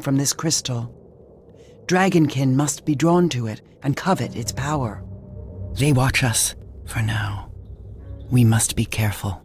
from this crystal. Dragonkin must be drawn to it and covet its power. They watch us, for now. We must be careful.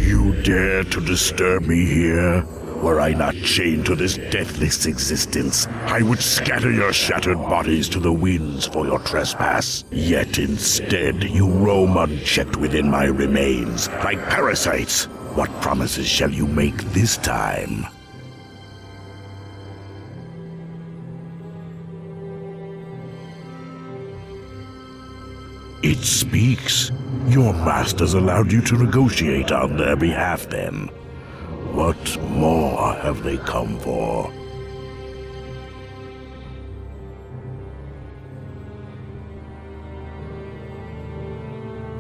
You dare to disturb me here? Were I not chained to this deathless existence, I would scatter your shattered bodies to the winds for your trespass. Yet instead, you roam unchecked within my remains, like parasites. What promises shall you make this time? It speaks. Your masters allowed you to negotiate on their behalf then. What more have they come for?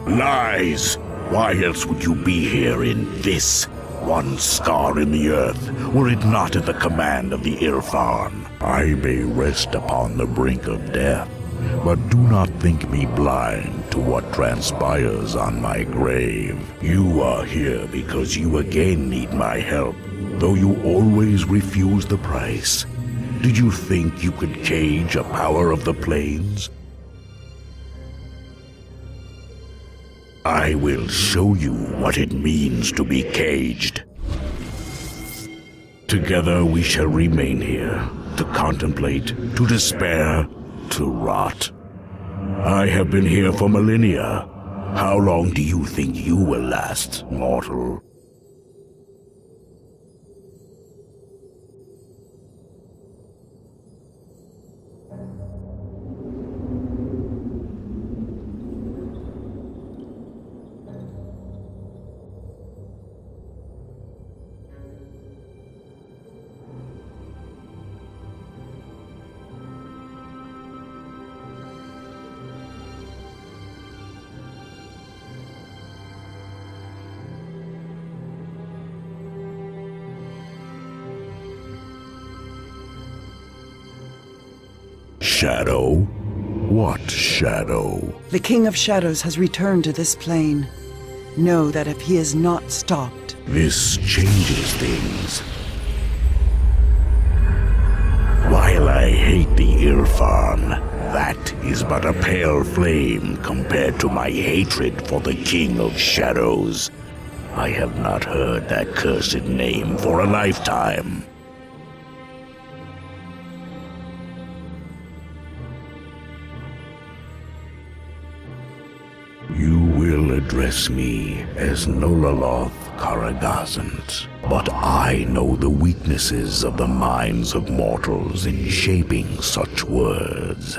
Lies! Why else would you be here in this, one scar in the earth, were it not at the command of the Irfan? I may rest upon the brink of death, but do not think me blind to what transpires on my grave. You are here because you again need my help, though you always refuse the price. Did you think you could cage a power of the plains? I will show you what it means to be caged. Together we shall remain here, to contemplate, to despair, to rot. I have been here for millennia. How long do you think you will last, mortal? Shadow? What shadow? The King of Shadows has returned to this plane. Know that if he is not stopped... This changes things. While I hate the Irfan, that is but a pale flame compared to my hatred for the King of Shadows. I have not heard that cursed name for a lifetime. You will address me as Nololoth Karagazant, but I know the weaknesses of the minds of mortals in shaping such words.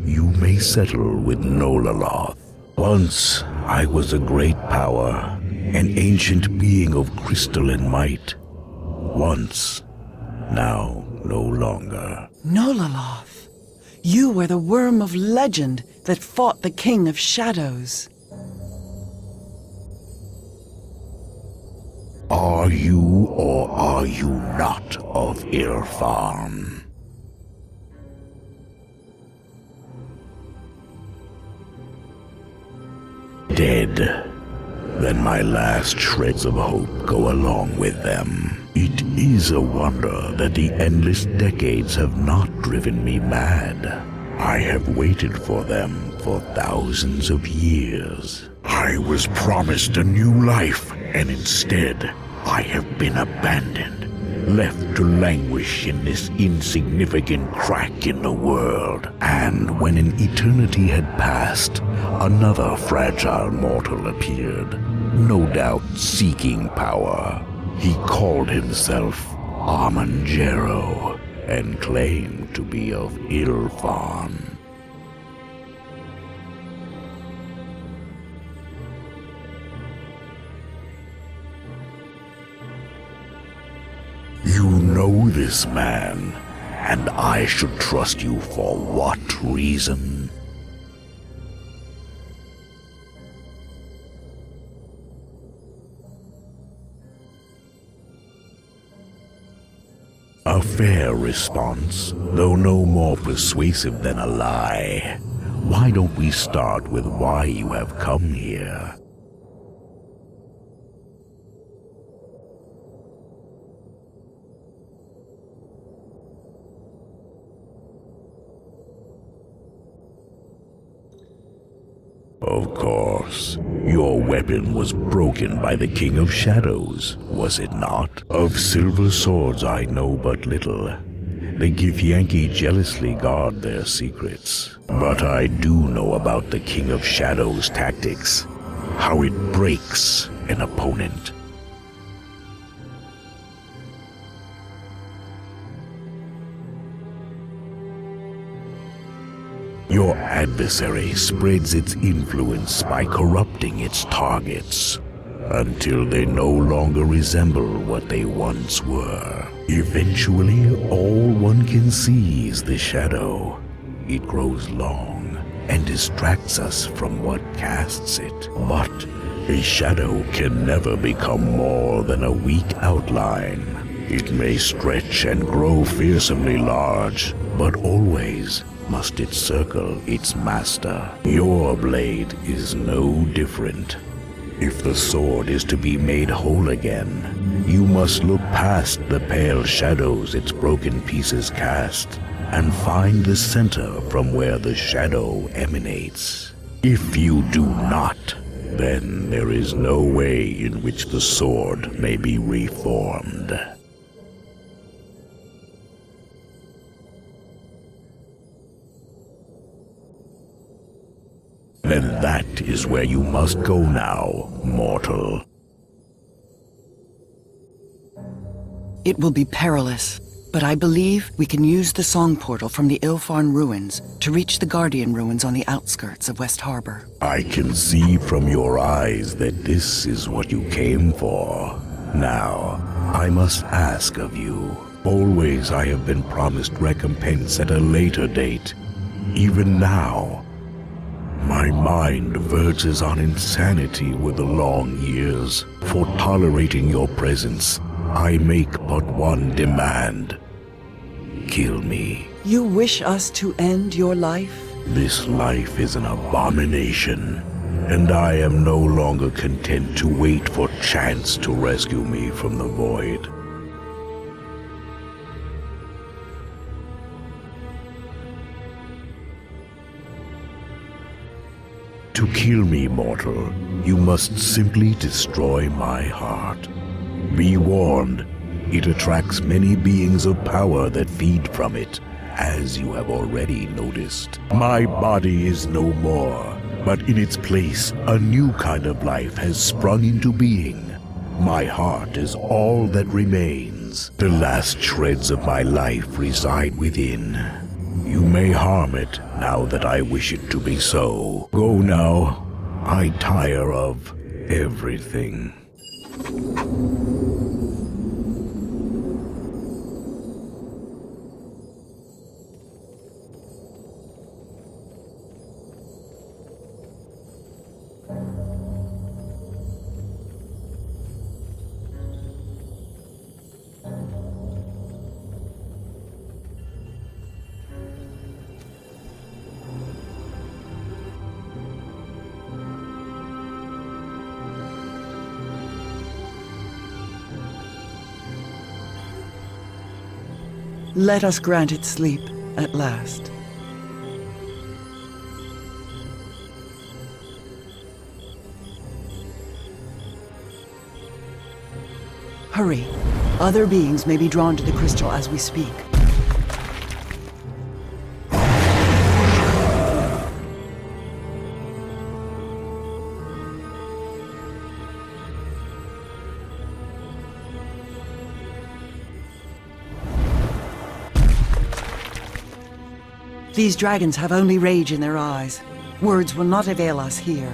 You may settle with Nololoth. Once I was a great power, an ancient being of crystalline might. Once, now no longer. Nololoth, you were the worm of legend that fought the King of Shadows. Are you or are you not of Irfan? Dead. Then my last shreds of hope go along with them. It is a wonder that the endless decades have not driven me mad. I have waited for them for thousands of years. I was promised a new life, and instead, I have been abandoned, left to languish in this insignificant crack in the world. And when an eternity had passed, another fragile mortal appeared, no doubt seeking power. He called himself Armanjero, and claim to be of Ilfan. You know this man, and I should trust you for what reason? A fair response, though no more persuasive than a lie. Why don't we start with why you have come here? Of course, your weapon was broken by the King of Shadows, was it not? Of silver swords I know but little. The Githyanki jealously guard their secrets. But I do know about the King of Shadows' tactics, how it breaks an opponent. Your adversary spreads its influence by corrupting its targets, until they no longer resemble what they once were. Eventually, all one can see is the shadow. It grows long and distracts us from what casts it. But a shadow can never become more than a weak outline. It may stretch and grow fearsomely large, but always must it circle its master. Your blade is no different. If the sword is to be made whole again, you must look past the pale shadows its broken pieces cast, and find the center from where the shadow emanates. If you do not, then there is no way in which the sword may be reformed. Then that is where you must go now, mortal. It will be perilous, but I believe we can use the song portal from the Ilfarn ruins to reach the Guardian ruins on the outskirts of West Harbor. I can see from your eyes that this is what you came for. Now, I must ask of you. Always I have been promised recompense at a later date. Even now, my mind verges on insanity with the long years. For tolerating your presence, I make but one demand. Kill me. You wish us to end your life? This life is an abomination, and I am no longer content to wait for chance to rescue me from the void. To kill me, mortal, you must simply destroy my heart. Be warned, it attracts many beings of power that feed from it, as you have already noticed. My body is no more, but in its place, a new kind of life has sprung into being. My heart is all that remains. The last shreds of my life reside within. You may harm it now that I wish it to be so. Go now. I tire of everything. Let us grant it sleep at last. Hurry. Other beings may be drawn to the crystal as we speak. These dragons have only rage in their eyes. Words will not avail us here.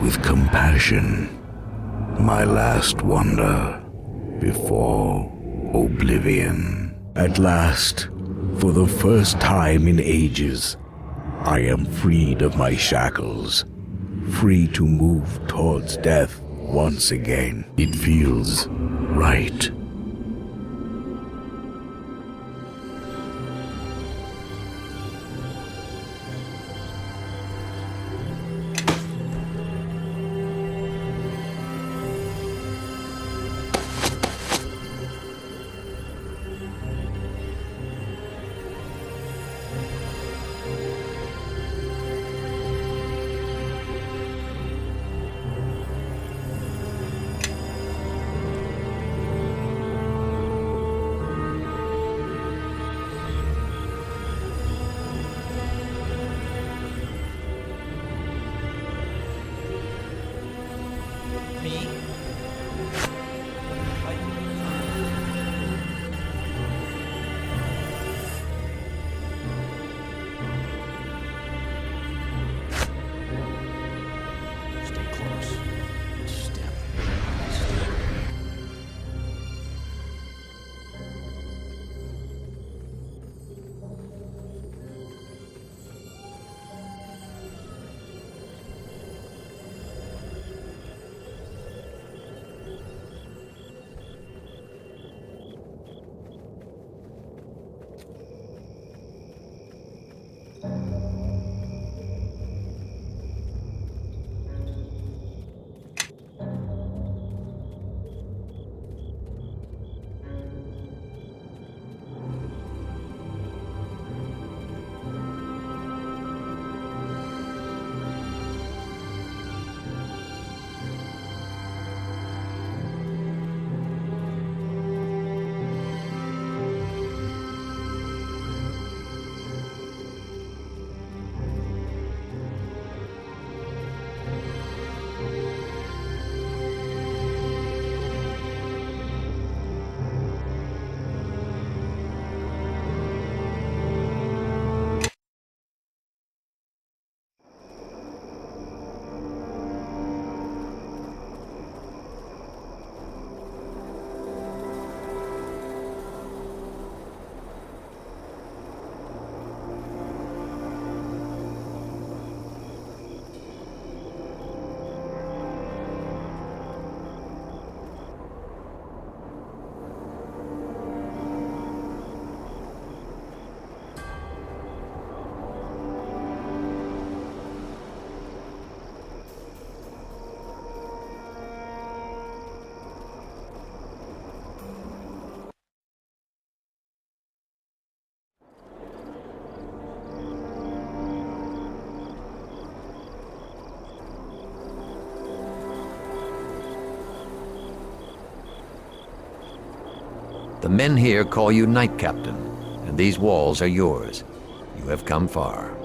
With compassion, my last wonder before oblivion. At last, for the first time in ages, I am freed of my shackles, free to move towards death once again. It feels right. The men here call you Knight Captain, and these walls are yours. You have come far.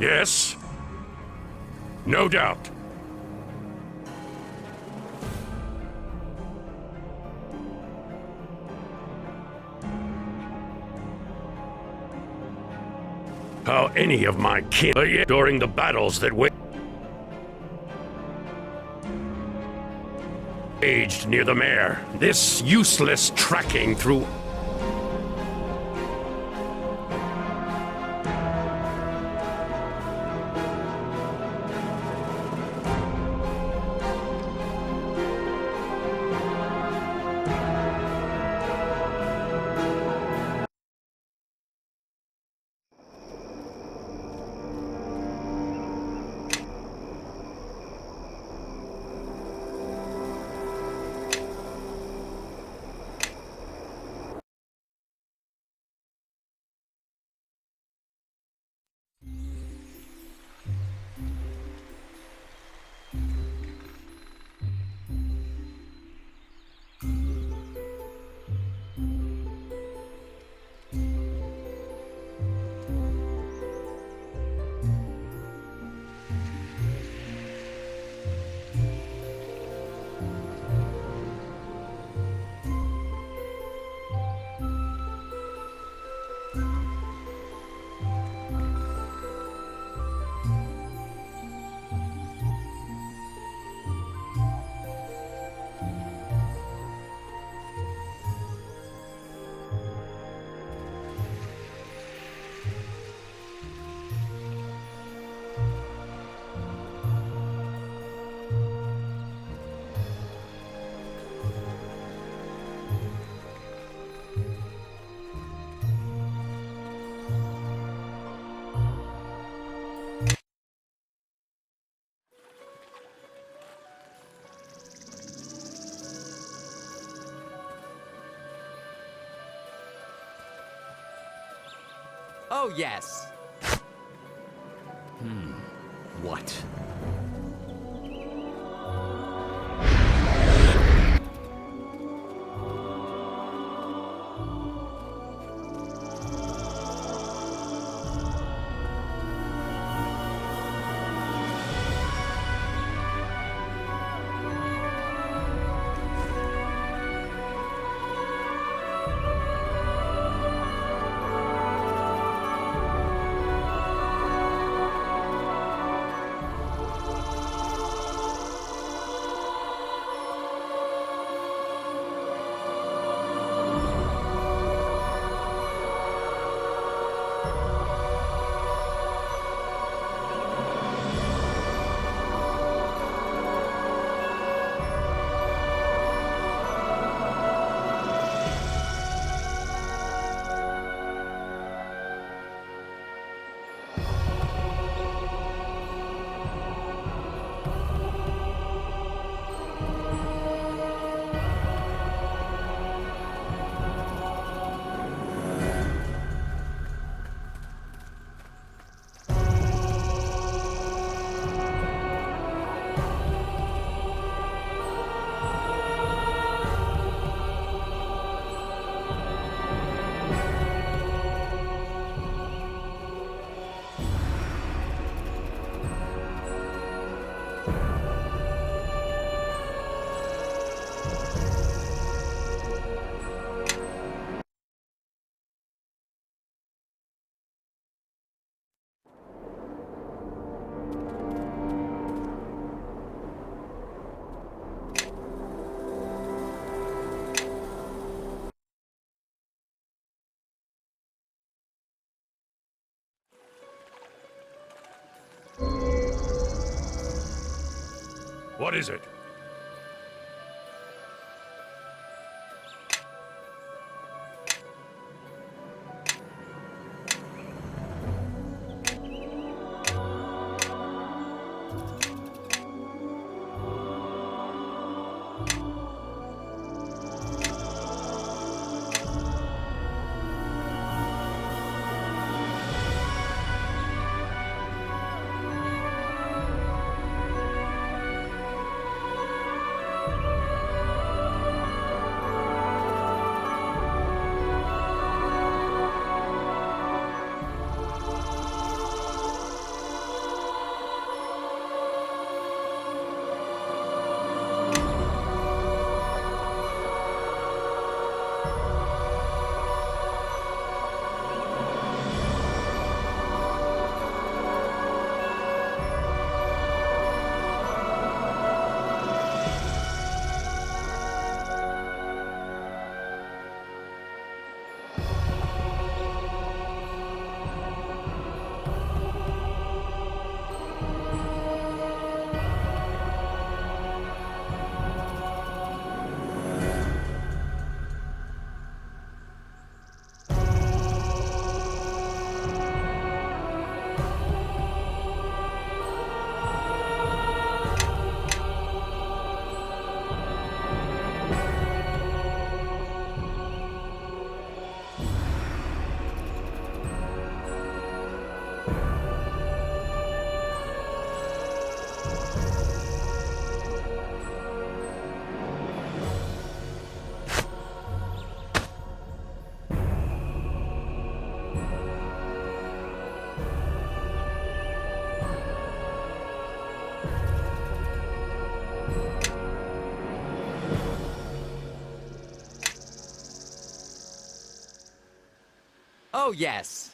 Yes? No doubt. How any of my kin during the battles that waged near the mare. This useless tracking through Oh, yes. What? What is it? Oh, yes.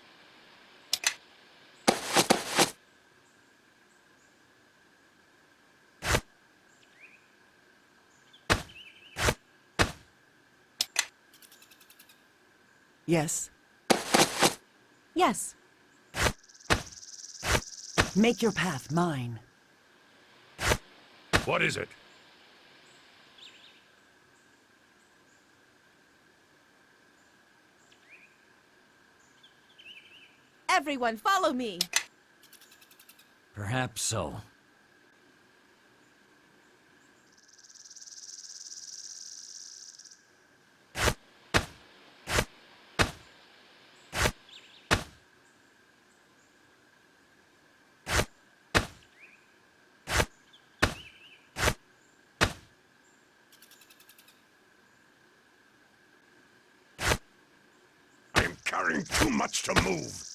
Yes. Yes. Make your path mine. What is it? Everyone, follow me. Perhaps so. carrying too much to move.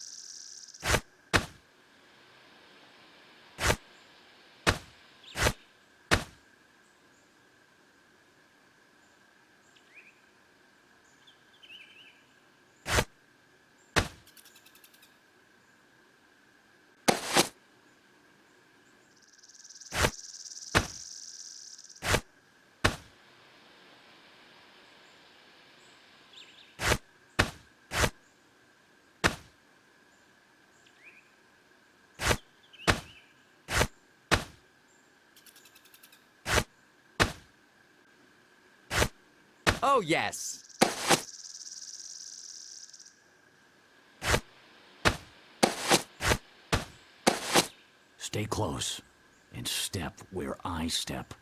Oh, yes. Stay close and step where I step.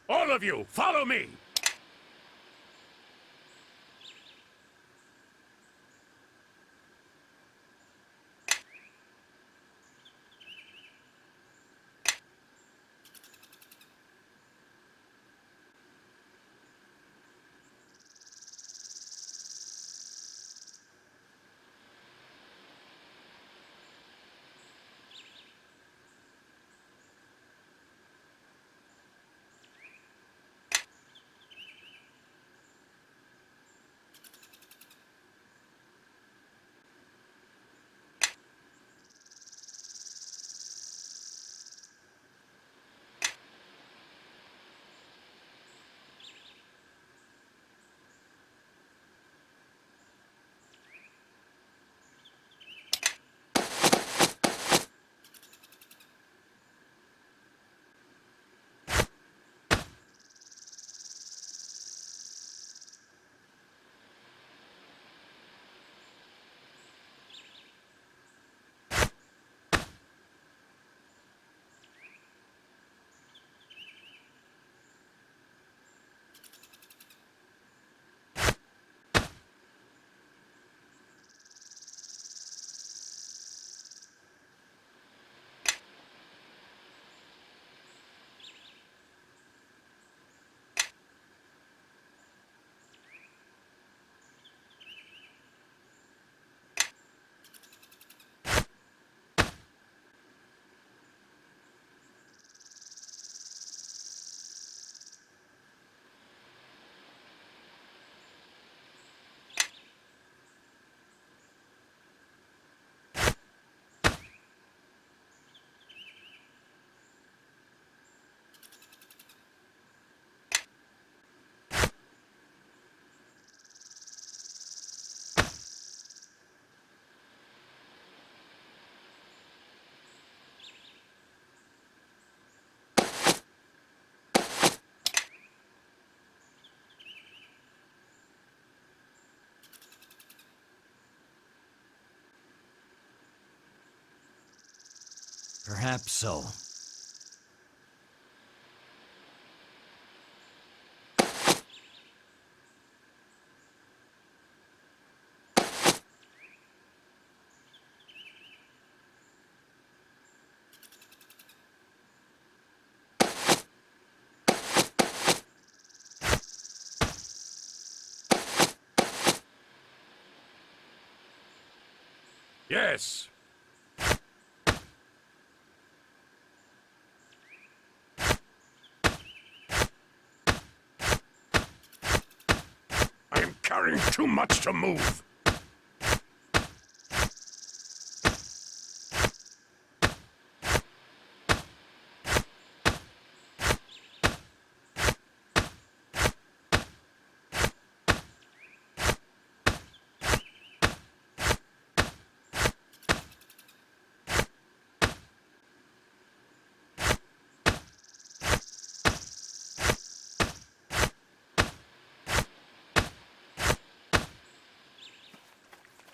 All of you, follow me! Perhaps so. Yes. I am carrying too much to move.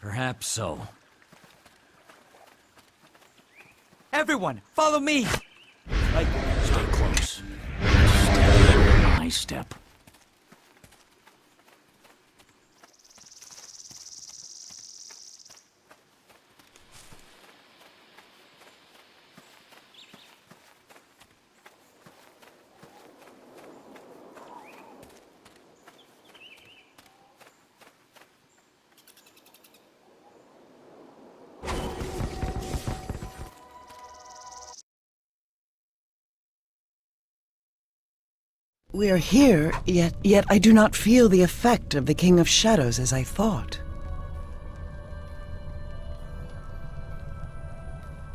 Perhaps so. Everyone, follow me! Stay close. Step where I step. We are here, yet I do not feel the effect of the King of Shadows as I thought.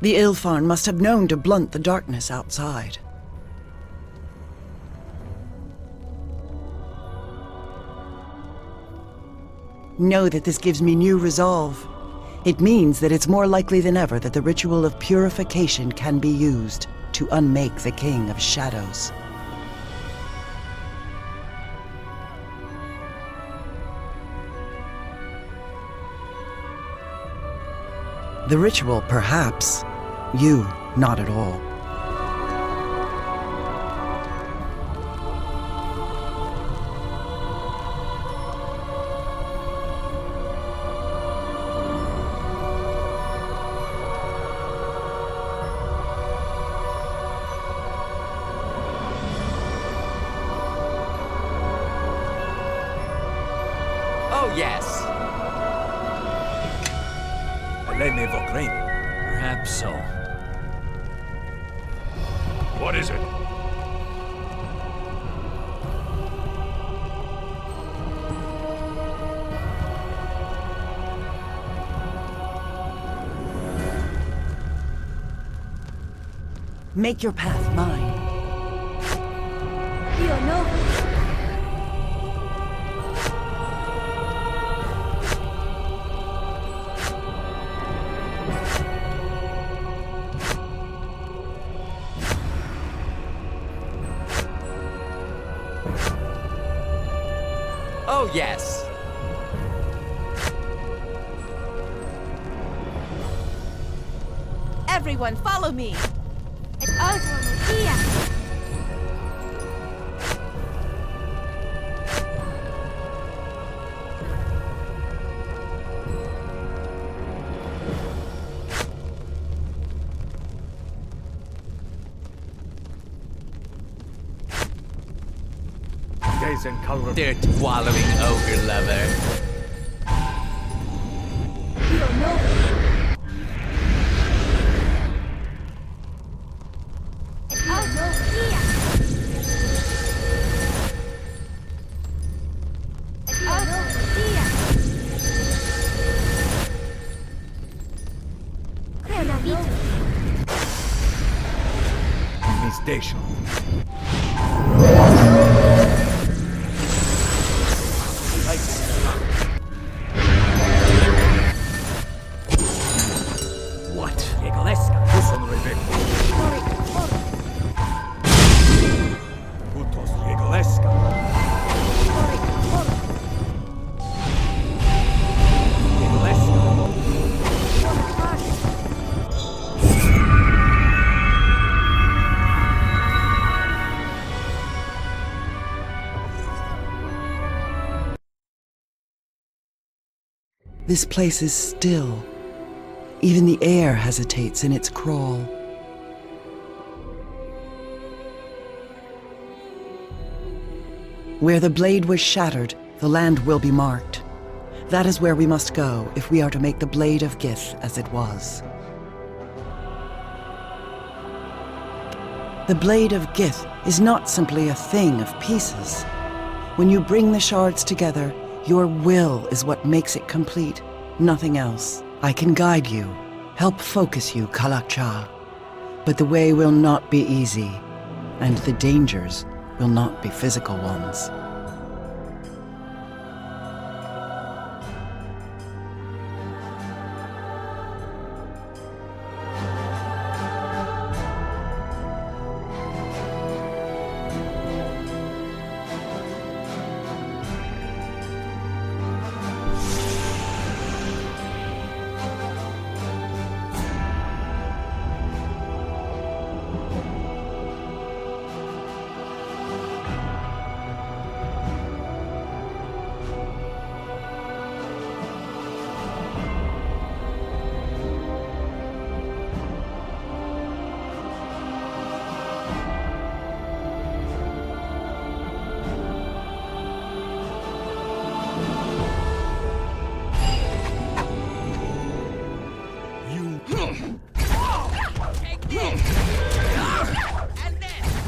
The Ilfarn must have known to blunt the darkness outside. Know that this gives me new resolve. It means that it's more likely than ever that the ritual of purification can be used to unmake the King of Shadows. The ritual, perhaps. You, not at all. Oh, yes. Perhaps so. What is it? Make your path mine. Oh, yes. Everyone, follow me. Dirt wallowing ogre lover. Station. What? This place is still. Even the air hesitates in its crawl. Where the blade was shattered, the land will be marked. That is where we must go if we are to make the Blade of Gith as it was. The Blade of Gith is not simply a thing of pieces. When you bring the shards together, your will is what makes it complete, nothing else. I can guide you, help focus you, Kalakcha. But the way will not be easy, and the dangers will not be physical ones. Take this! And this!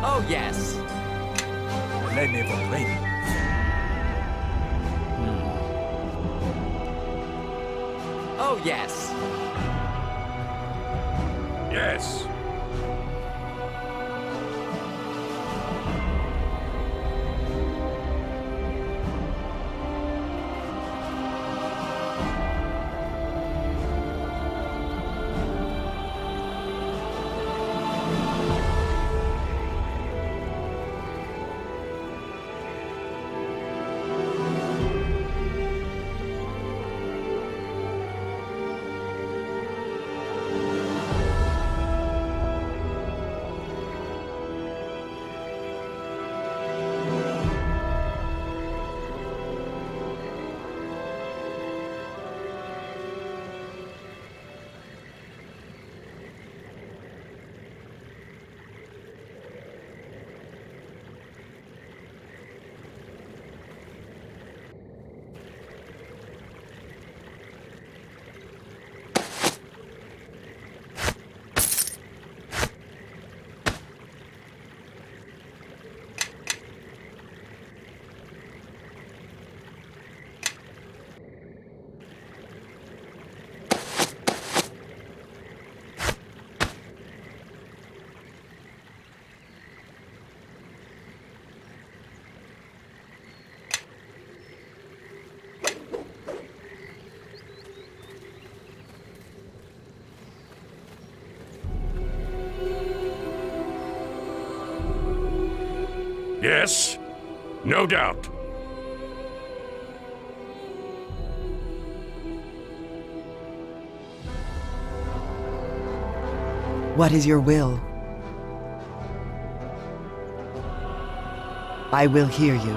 Oh, yes. Let never play. Oh, yes. Yes. Yes, no doubt. What is your will? I will hear you.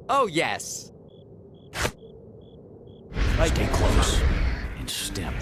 Oh, yes. Stay close and step.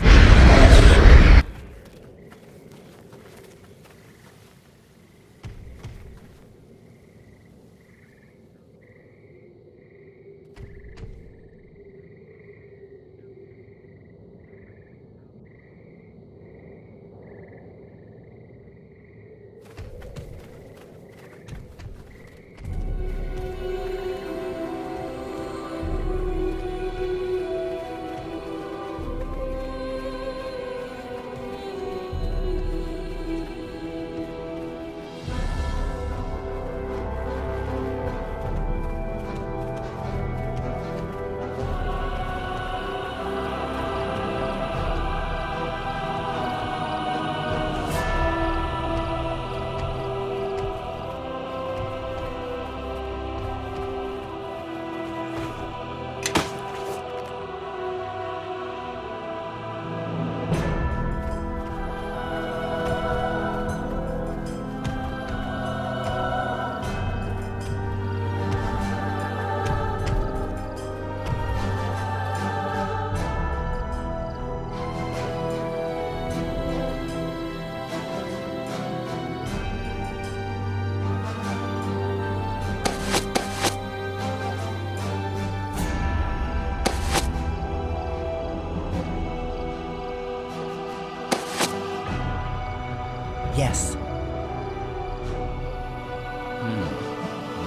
Yes.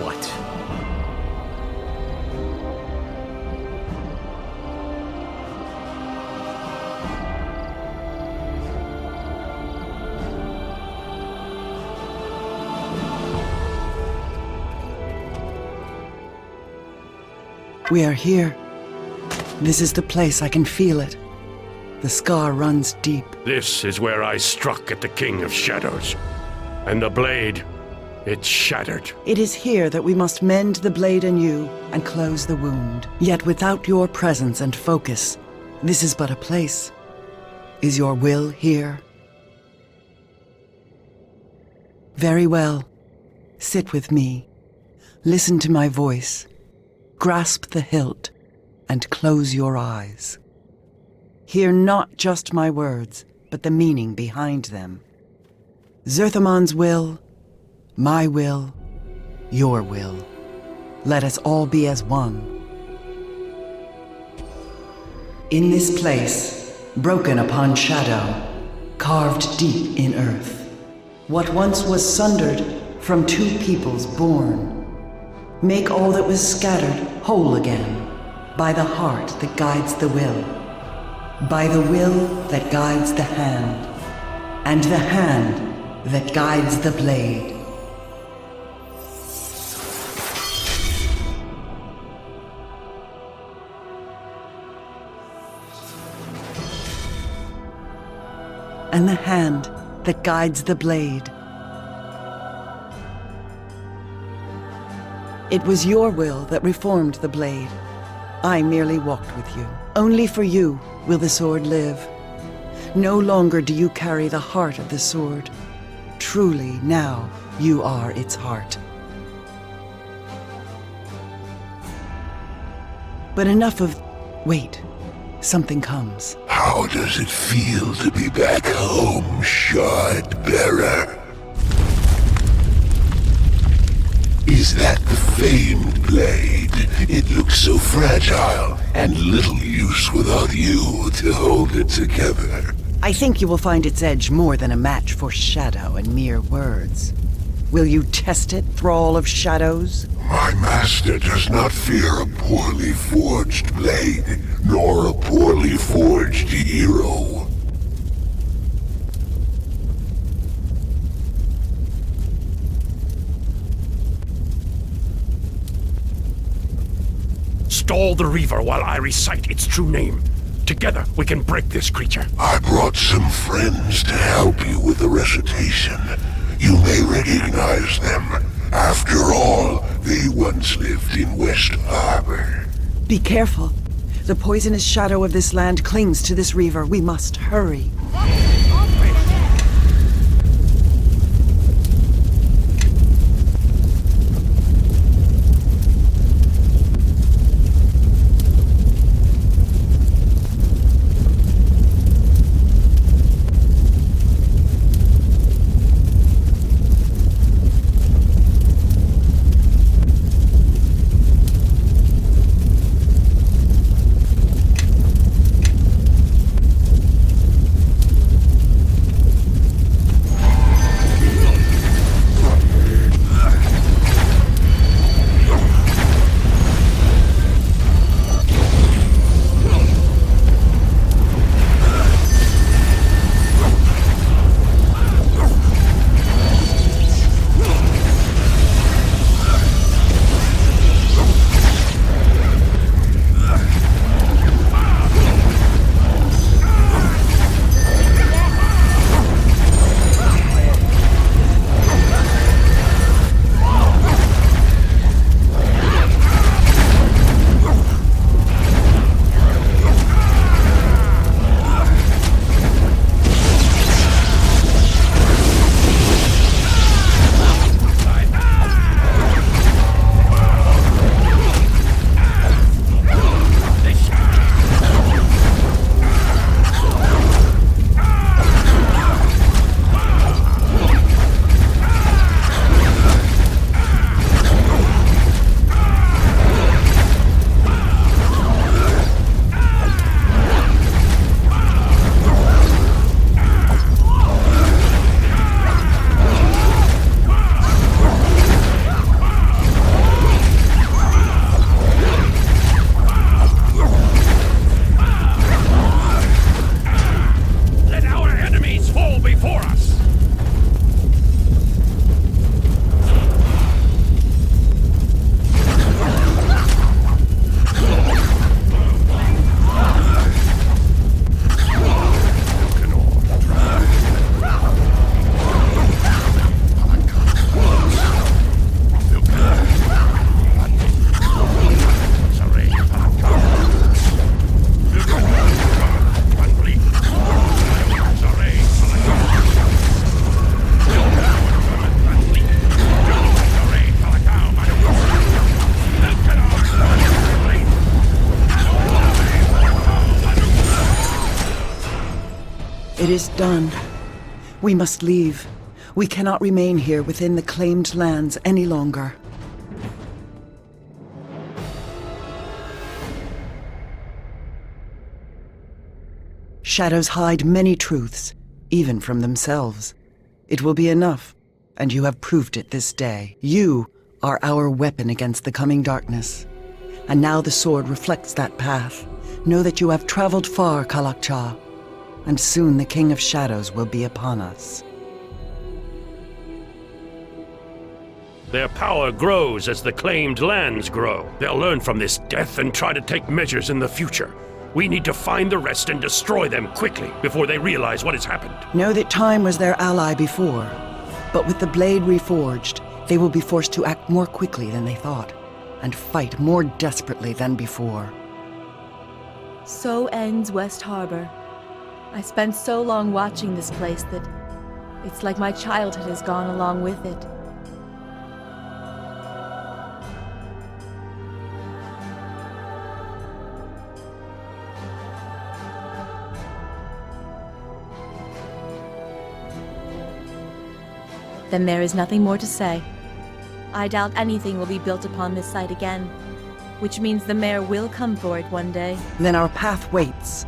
What? We are here. This is the place. I can feel it. The scar runs deep. This is where I struck at the King of Shadows. And the blade, it shattered. It is here that we must mend the blade anew and close the wound. Yet without your presence and focus, this is but a place. Is your will here? Very well. Sit with me. Listen to my voice. Grasp the hilt and close your eyes. Hear not just my words, but the meaning behind them. Zerthamon's will, my will, your will. Let us all be as one. In this place, broken upon shadow, carved deep in earth, what once was sundered from two peoples born, make all that was scattered whole again, by the heart that guides the will, by the will that guides the hand, and the hand that guides the blade. And the hand that guides the blade. It was your will that reformed the blade. I merely walked with you. Only for you will the sword live. No longer do you carry the heart of the sword. Truly, now, you are its heart. But enough of... Wait. Something comes. How does it feel to be back home, Shard Bearer? Is that the famed blade? It looks so fragile, and little use without you to hold it together. I think you will find its edge more than a match for shadow and mere words. Will you test it, Thrall of Shadows? My master does not fear a poorly forged blade, nor a poorly forged hero. Stall the Reaver while I recite its true name. Together, we can break this creature. I brought some friends to help you with the recitation. You may recognize them. After all, they once lived in West Harbor. Be careful. The poisonous shadow of this land clings to this Reaver. We must hurry. It is done. We must leave. We cannot remain here within the claimed lands any longer. Shadows hide many truths, even from themselves. It will be enough, and you have proved it this day. You are our weapon against the coming darkness. And now the sword reflects that path. Know that you have traveled far, Kalakcha, and soon the King of Shadows will be upon us. Their power grows as the claimed lands grow. They'll learn from this death and try to take measures in the future. We need to find the rest and destroy them quickly before they realize what has happened. Know that time was their ally before, but with the blade reforged, they will be forced to act more quickly than they thought, and fight more desperately than before. So ends West Harbor. I spent so long watching this place that it's like my childhood has gone along with it. Then there is nothing more to say. I doubt anything will be built upon this site again, which means the mayor will come for it one day. Then our path waits.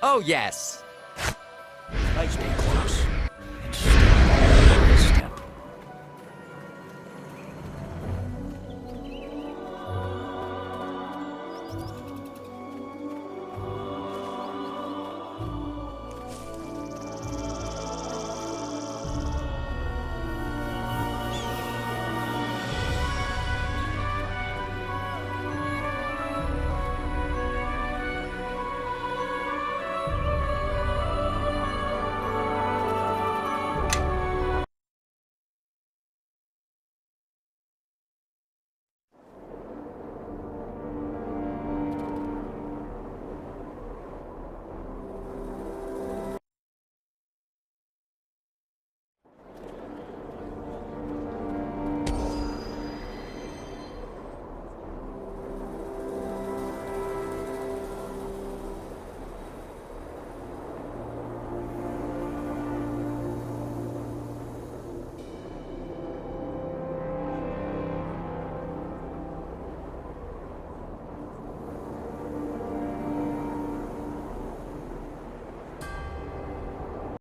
Oh, yes.